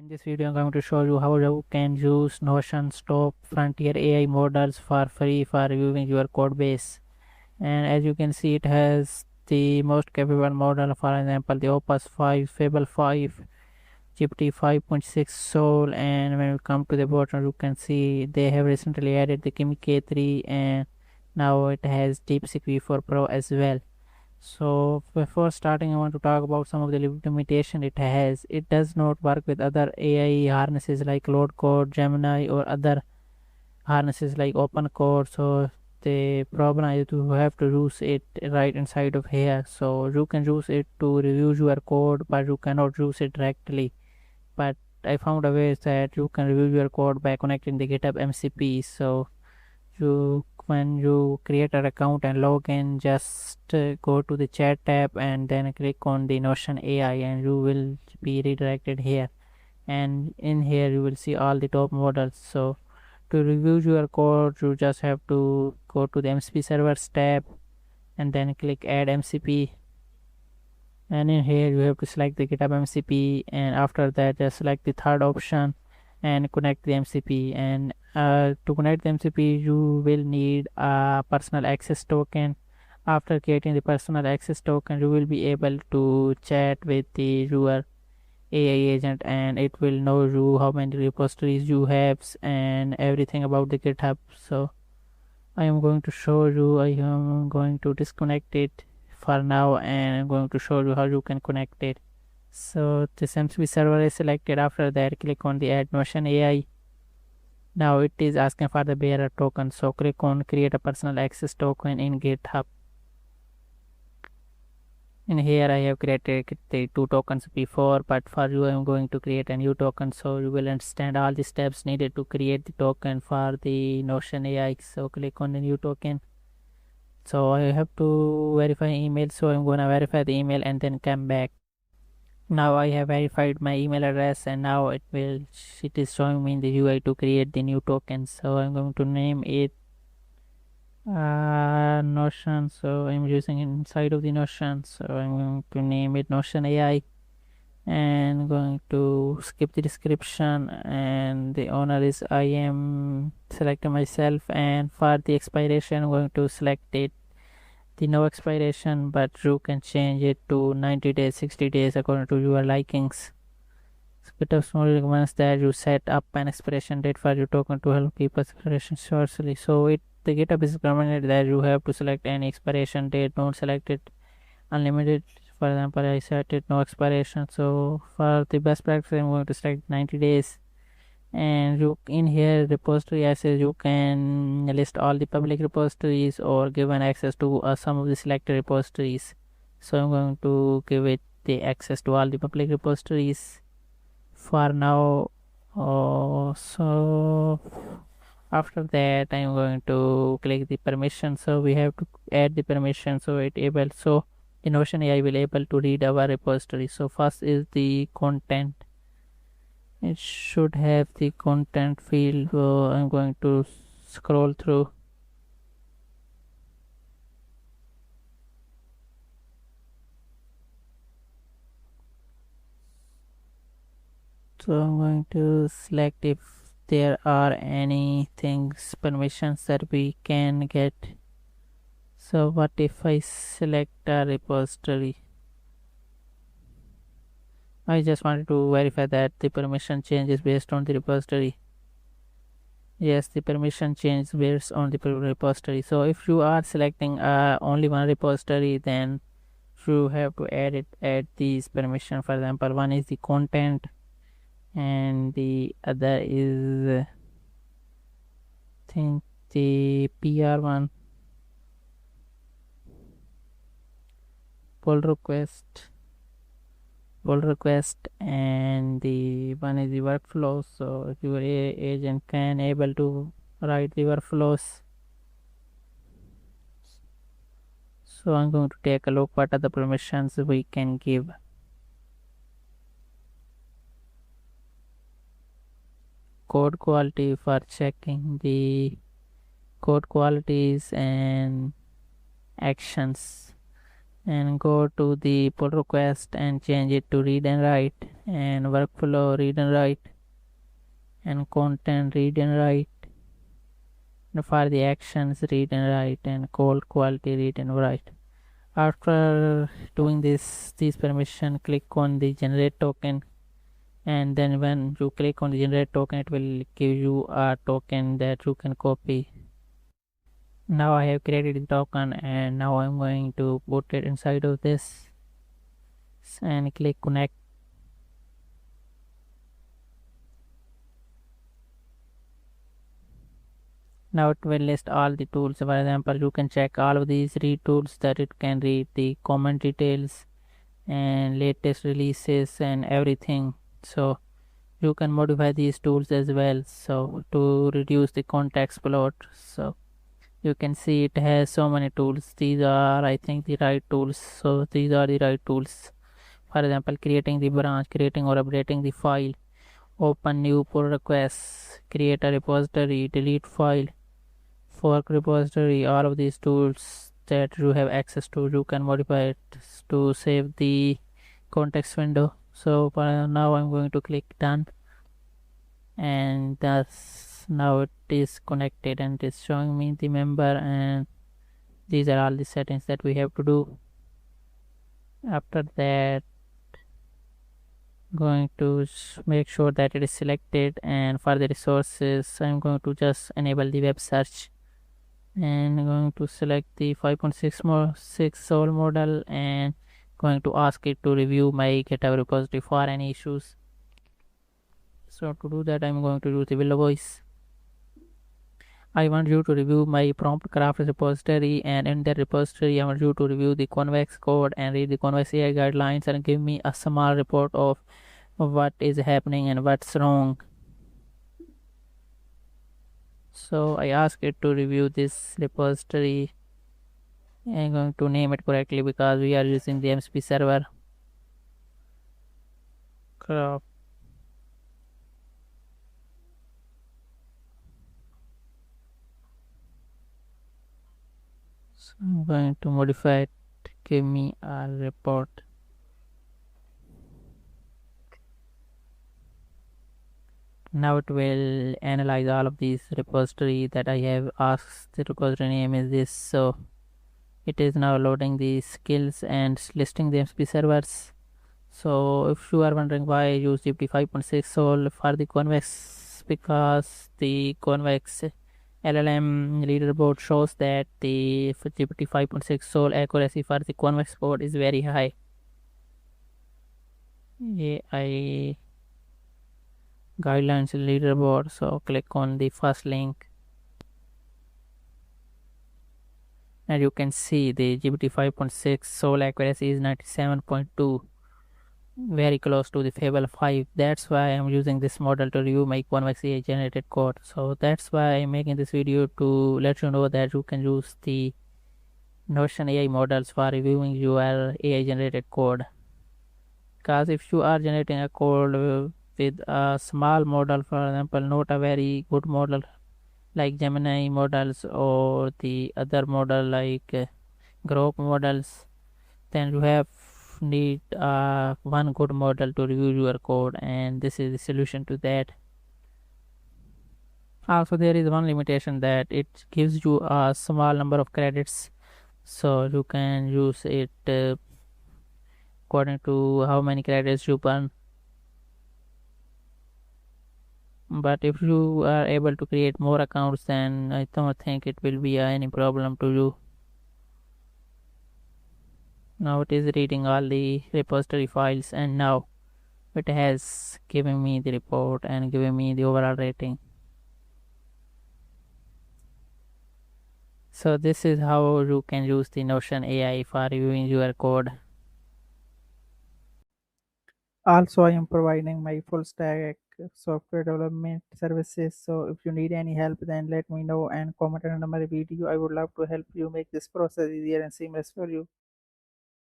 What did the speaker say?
In this video, I'm going to show you how you can use Notion's top frontier AI models for free for reviewing your code base. And as you can see, it has the most capable model, for example, the Opus 5, Fable 5, GPT 5.6 Soul. And when we come to the bottom, you can see they have recently added the Kimi K3, and now it has DeepSeek V4 Pro as well. So before starting, I want to talk about some of the limitation it has. It does not work with other AI harnesses like Claude Code, Gemini, or other harnesses like OpenCode. So the problem is you have to use it right inside of here. So you can use it to review your code, but you cannot use it directly. But I found a way that you can review your code by connecting the GitHub MCP. So when you create an account and log in, just go to the chat tab and then click on the Notion AI, and you will be redirected here, and in here you will see all the top models. So to review your code, you just have to go to the MCP servers tab and then click add MCP, and in here you have to select the GitHub MCP, and after that just select the third option and connect the MCP. And to connect the MCP, you will need a personal access token. After creating the personal access token, you will be able to chat with your AI agent, and it will know you how many repositories you have and everything about the GitHub. So I am going to show you. I am going to disconnect it for now, and I'm going to show you how you can connect it. So this MCP server is selected. After that, click on the add Notion AI. Now it is asking for the bearer token, so click on create a personal access token in GitHub. In here I have created the 2 tokens before, but for you I am going to create a new token, so you will understand all the steps needed to create the token for the Notion AI. So click on the new token. So I have to verify email, so I'm gonna verify the email and then come back. Now I have verified my email address, and now it is showing me in the UI to create the new token. So I'm going to name it Notion. So I'm using it inside of the Notion, so I'm going to name it Notion AI, and going to skip the description, and the owner is I am selecting myself, and for the expiration I'm going to select it the no expiration, but you can change it to 90 days, 60 days according to your likings. GitHub only recommends that you set up an expiration date for your token to help keep expiration shortly. So the GitHub is recommended that you have to select any expiration date. Don't select it unlimited. For example, I set it no expiration. So for the best practice, I'm going to select 90 days. And you in here repository access, you can list all the public repositories or given access to some of the selected repositories. So I'm going to give it the access to all the public repositories for now. So after that I'm going to click the permission. So we have to add the permission, so the Notion AI will able to read our repository. So first is the content. It should have the content field. I'm going to scroll through. So I'm going to select if there are any permissions that we can get. So what if I select a repository? I just wanted to verify that the permission changes based on the repository. Yes, the permission changes based on the repository. So if you are selecting only one repository, then you have to add these permission. For example, one is the content and the other is I think the PR one, pull request, and the one is the workflow. So your agent can able to write the workflows. So I'm going to take a look what are the permissions we can give. Code quality, for checking the code qualities and actions. and go to the pull request and change it to read and write, and workflow read and write, and content read and write, and for the actions read and write, and code quality read and write. After doing these permission, click on the generate token, and then when you click on the generate token, it will give you a token that you can copy. Now I have created the token, and now I'm going to put it inside of this and click connect. Now it will list all the tools. For example, you can check all of these read tools, that it can read the comment details and latest releases and everything. So you can modify these tools as well, so to reduce the context plot. So you can see it has so many tools. These are, I think, the right tools. So these are the right tools. For example, creating the branch, creating or updating the file, open new pull requests, create a repository, delete file, fork repository. All of these tools that you have access to, you can modify it to save the context window. So for now I'm going to click done, and thus now it is connected and it's showing me the member, and these are all the settings that we have to do. After that, going to make sure that it is selected, and for the resources I'm going to just enable the web search, and going to select the 5.6 more 6 soul model, and going to ask it to review my GitHub repository for any issues. So to do that, I'm going to use the Willow voice. I want you to review my prompt craft repository, and in that repository I want you to review the convex code and read the convex AI guidelines and give me a small report of what is happening and what's wrong. So I ask it to review this repository. I'm going to name it correctly because we are using the MCP server. Craft. So I'm going to modify it. Give me a report. Now it will analyze all of these repository that I have asked. The repository name is this, so it is now loading the skills and listing the MCP servers. So if you are wondering why I use GPT 5.6 Sol for the convex, because the convex LLM leaderboard shows that the GPT 5.6 Sol accuracy for the convex board is very high. AI guidelines leaderboard, so click on the first link, and you can see the GPT 5.6 Sol accuracy is 97.2, very close to the Fable 5. That's why I'm using this model to review my convex AI generated code. So that's why I'm making this video, to let you know that you can use the Notion AI models for reviewing your AI generated code. Because if you are generating a code with a small model, for example, not a very good model like Gemini models or the other model like Grok models, then you have need one good model to review your code, and this is the solution to that. Also, there is one limitation, that it gives you a small number of credits, so you can use it according to how many credits you burn. But if you are able to create more accounts, then I don't think it will be any problem to you. Now it is reading all the repository files, and now it has given me the report and given me the overall rating. So this is how you can use the Notion AI for reviewing your code. Also, I am providing my full stack software development services. So if you need any help, then let me know and comment under my video. I would love to help you make this process easier and seamless for you.